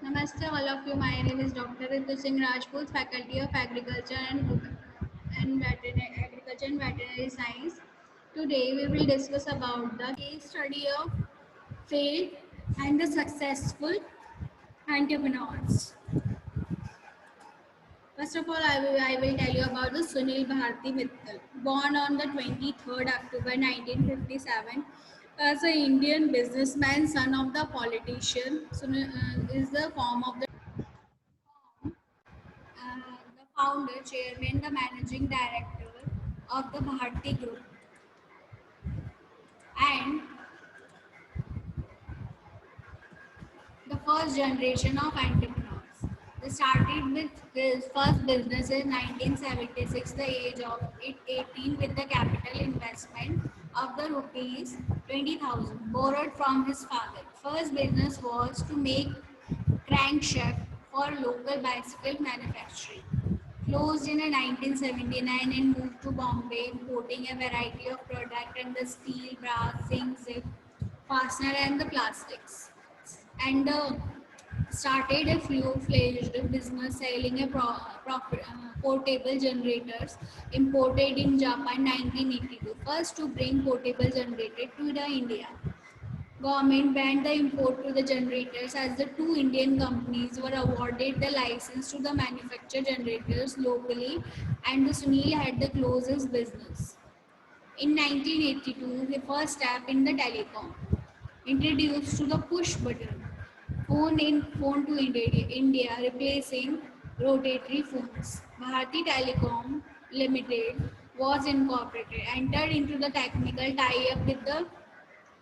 Namaste, all of you. My name is Dr. Ritu Singh Rajput, Faculty of Agriculture and Veterinary Science. Today, we will discuss about the case study of failed and the successful entrepreneurs. First of all, I will tell you about the Sunil Bharti Mittal. Born on the 23rd October 1957 as an Indian businessman, son of the politician, Sunil is the form of the founder, chairman, the managing director of the Bharti Group, and the first generation of entrepreneurs. They started with his first business in 1976, the age of 18, with the capital investment of the rupees 20,000 borrowed from his father. First business was to make crankshaft for local bicycle manufacturing. Closed in 1979 and moved to Bombay, importing a variety of products and the steel, brass, zinc, zip, fastener and the plastics. And started a full-fledged business selling portable generators imported in Japan 1982. First to bring portable generator to the India. Government banned the import to the generators as the two Indian companies were awarded the license to the manufacture generators locally and the Sunil had the closest business. In 1982, the first step in the telecom introduced to the push button phone to India replacing rotatory phones. Bharti Telecom Limited was incorporated, entered into the technical tie-up with the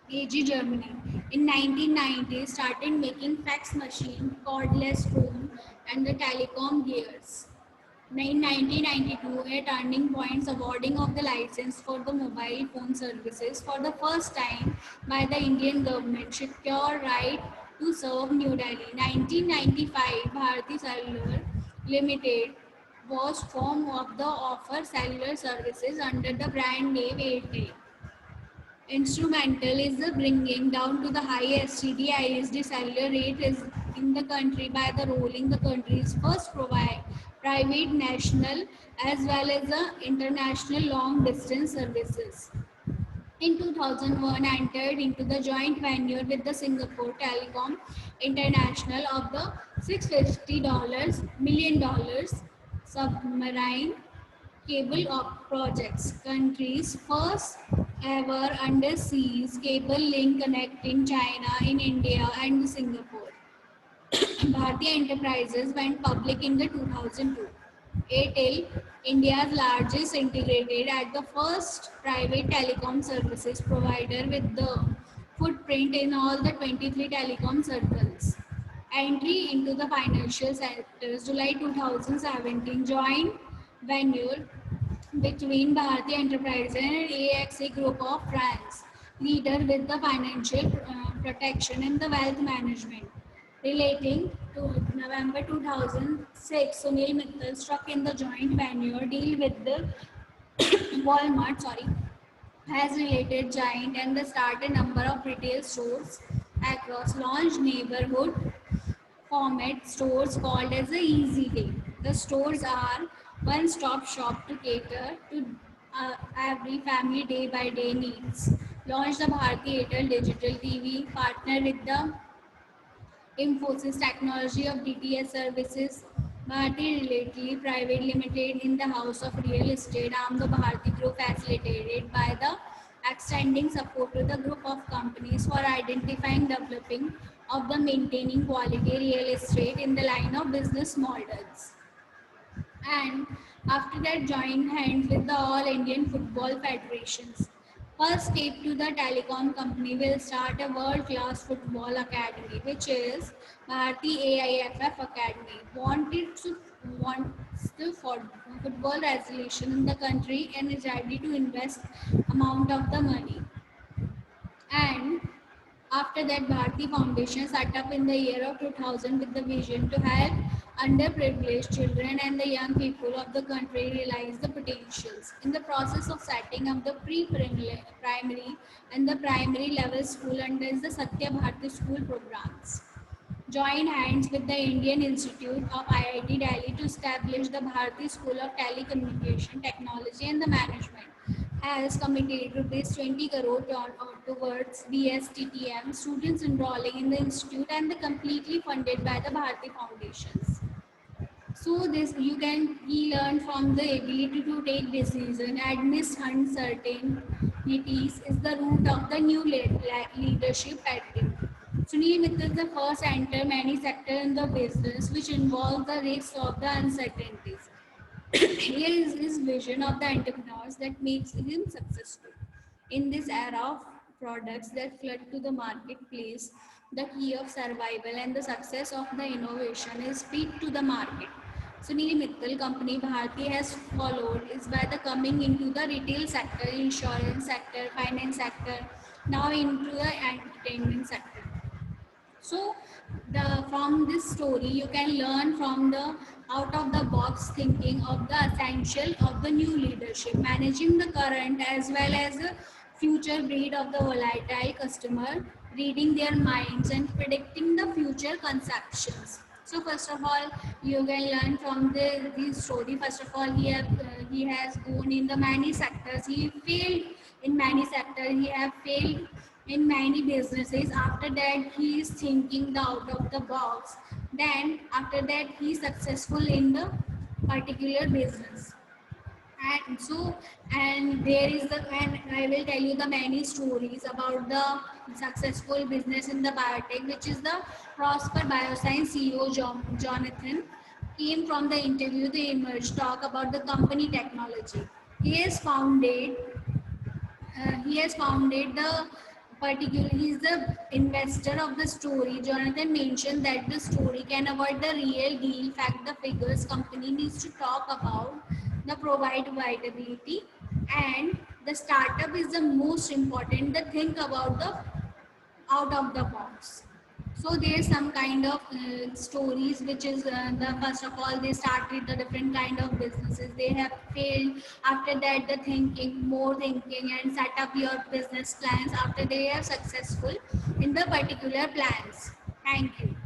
AG Germany. In 1990, started making fax machine, cordless phone, and the telecom gears. In 1992, a turning points awarding of the license for the mobile phone services for the first time by the Indian government secure right to serve New Delhi. 1995, Bharti Cellular Limited was formed of the offer cellular services under the brand name Airtel. Instrumental is the bringing down to the high STD-ISD cellular rate is in the country by the rolling the country's first private national as well as the international long distance services. In 2001, entered into the joint venture with the Singapore Telecom International of the $650 million submarine cable projects, country's first ever underseas cable link connecting China in India and Singapore. Bharti Enterprises went public in the 2002. Airtel, India's largest integrated at the first private telecom services provider with the footprint in all the 23 telecom circles. Entry into the financial sectors, July 2017, joint venture between Bharti Enterprises and AXA Group of France, leader with the financial protection and the wealth management. Relating to November 2006, Sunil Mittal struck in the joint venture deal with the Walmart, has related giant and the started number of retail stores across launched neighborhood format stores called as the Easy Day. The stores are one-stop shop to cater to every family day-by-day needs. Launched the Bharti Airtel Digital TV, partner with the Infosys Technology of DTS Services, Bharti Realty Private Limited in the House of Real Estate arm the Bharti Group facilitated by the extending support to the group of companies for identifying, developing of the maintaining quality real estate in the line of business models. And after that joined hands with the All Indian Football Federations. First step to the telecom company will start a world-class football academy, which is Bharti AIFF Academy. Wants to for football resolution in the country and is ready to invest amount of the money. And after that, Bharti Foundation set up in the year of 2000 with the vision to help underprivileged children and the young people of the country realize the potentials. In the process of setting up the pre-primary and the primary level school under the Satya Bharti school programs. joined hands with the Indian Institute of IIT Delhi to establish the Bharati School of Telecommunication Technology and the Management. Has committed rupees 20 crore towards BSTTM students enrolling in the institute and the completely funded by the Bharati Foundations. So this you can he learn from the ability to take decision amidst uncertainties is the root of the new leadership attitude. Sunil Mittal is the first to enter many sectors in the business which involve the risk of the uncertainties. Here is his vision of the entrepreneurs that makes him successful. In this era of products that flood to the marketplace, the key of survival and the success of the innovation is speed to the market. Sunil Mittal company Bharti has followed is by the coming into the retail sector, insurance sector, finance sector, now into the entertainment sector. So the from this story you can learn from the out of the box thinking of the essential of the new leadership, managing the current as well as the future breed of the volatile customer, reading their minds and predicting the future conceptions. So first of all you can learn from this story. First of all he has gone in the many sectors, he failed in many sectors, he have failed in many businesses. After that he is thinking the out of the box, then after that he is successful in the particular business. And so and there is the and I will tell you the many stories about the successful business in the biotech, which is the Prosper Bioscience CEO Jonathan came from the interview. They emerged talk about the company technology. he has founded he has founded the particular he is the investor of the story. Jonathan mentioned that the story can avoid the real deal fact the figures company needs to talk about the provide viability, and the startup is the most important the think about the out of the box. So there's some kind of stories which is the first of all they started the different kind of businesses, they have failed. After that the thinking more thinking and set up your business plans, after they are successful in the particular plans. Thank you.